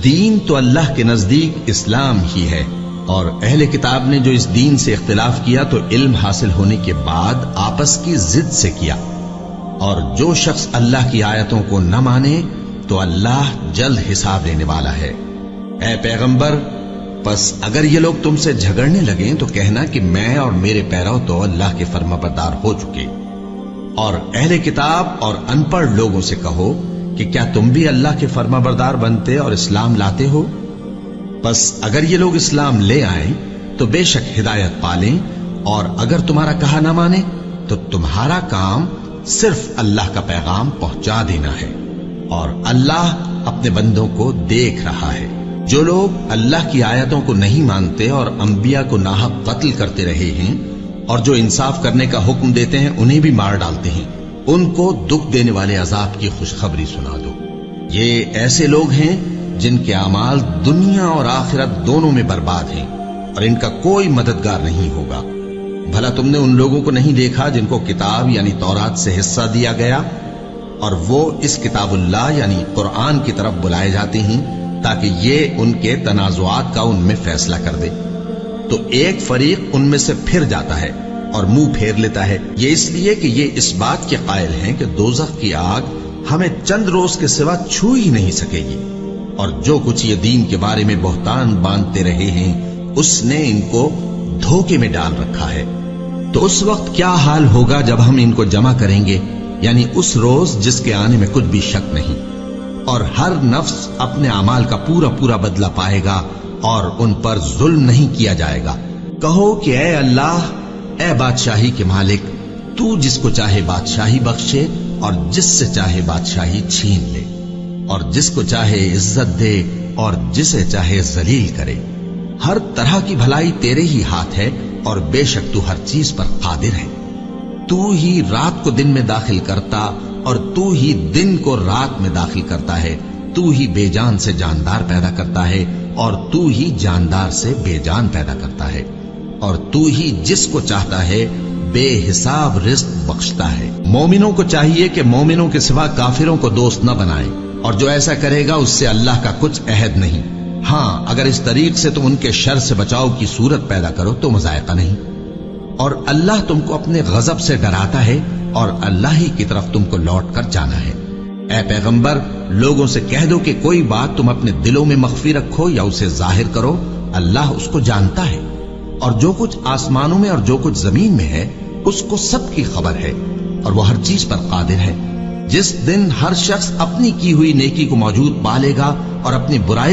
دین تو اللہ کے نزدیک اسلام ہی ہے، اور اہل کتاب نے جو اس دین سے اختلاف کیا تو علم حاصل ہونے کے بعد آپس کی ضد سے کیا، اور جو شخص اللہ کی آیتوں کو نہ مانے تو اللہ جلد حساب لینے والا ہے۔ اے پیغمبر، پس اگر یہ لوگ تم سے جھگڑنے لگیں تو کہنا کہ میں اور میرے پیرو تو اللہ کے فرمانبردار ہو چکے، اور اہل کتاب اور ان پڑھ لوگوں سے کہو کہ کیا تم بھی اللہ کے فرمانبردار بنتے اور اسلام لاتے ہو؟ پس اگر یہ لوگ اسلام لے آئیں تو بے شک ہدایت پالیں، اور اگر تمہارا کہا نہ مانے تو تمہارا کام صرف اللہ کا پیغام پہنچا دینا ہے، اور اللہ اپنے بندوں کو دیکھ رہا ہے۔ جو لوگ اللہ کی آیتوں کو نہیں مانتے اور انبیاء کو ناحق قتل کرتے رہے ہیں، اور جو انصاف کرنے کا حکم دیتے ہیں انہیں بھی مار ڈالتے ہیں، ان کو دکھ دینے والے عذاب کی خوشخبری سنا دو۔ یہ ایسے لوگ ہیں جن کے اعمال دنیا اور آخرت دونوں میں برباد ہیں، اور ان کا کوئی مددگار نہیں ہوگا۔ بھلا تم نے ان لوگوں کو نہیں دیکھا جن کو کتاب یعنی تورات سے حصہ دیا گیا، اور وہ اس کتاب اللہ یعنی قرآن کی طرف بلائے جاتے ہیں تاکہ یہ ان کے تنازعات کا ان میں فیصلہ کر دے، تو ایک فریق ان میں سے پھر جاتا ہے اور منہ پھیر لیتا ہے، یہ اس لیے کہ یہ اس بات کے قائل ہیں کہ دوزخ کی آگ ہمیں چند روز کے سوا چھو ہی نہیں سکے گی، اور جو کچھ یہ دین کے بارے میں بہتان باندھتے رہے ہیں اس نے ان کو دھوکے میں ڈال رکھا ہے۔ تو اس وقت کیا حال ہوگا جب ہم ان کو جمع کریں گے، یعنی اس روز جس کے آنے میں کچھ بھی شک نہیں، اور ہر نفس اپنے اعمال کا پورا پورا بدلہ پائے گا، اور ان پر ظلم نہیں کیا جائے گا۔ کہو کہ اے اللہ، اے بادشاہی کے مالک، تو جس کو چاہے بادشاہی بخشے اور جس سے چاہے بادشاہی چھین لے، اور جس کو چاہے عزت دے اور جسے چاہے ذلیل کرے۔ ہر طرح کی بھلائی تیرے ہی ہاتھ ہے، اور بے شک تو ہر چیز پر قادر ہے۔ تو ہی رات کو دن میں داخل کرتا اور تو ہی دن کو رات میں داخل کرتا ہے، تو ہی بے جان سے جاندار پیدا کرتا ہے، اور تو ہی جاندار سے بے جان پیدا کرتا ہے، اور تو ہی جس کو چاہتا ہے بے حساب رزق بخشتا ہے۔ مومنوں کو چاہیے کہ مومنوں کے سوا کافروں کو دوست نہ بنائیں، اور جو ایسا کرے گا اس سے اللہ کا کچھ عہد نہیں۔ ہاں، اگر اس طریق سے تم ان کے شر سے بچاؤ کی صورت پیدا کرو تو مذائقہ نہیں، اور اللہ تم کو اپنے غضب سے ڈراتا ہے، اور اللہ ہی کی طرف تم کو لوٹ کر جانا ہے۔ اے پیغمبر، لوگوں سے کہہ دو کہ کوئی بات تم اپنے دلوں میں مخفی رکھو یا اسے ظاہر کرو، اللہ اس کو جانتا ہے، اور جو کچھ آسمانوں میں اور جو کچھ زمین میں ہے اس کو سب کی خبر ہے، اور وہ ہر چیز پر قادر ہے۔ جس دن ہر شخص اپنی کی ہوئی نیکی کو موجود پالے گا اور اپنی برائی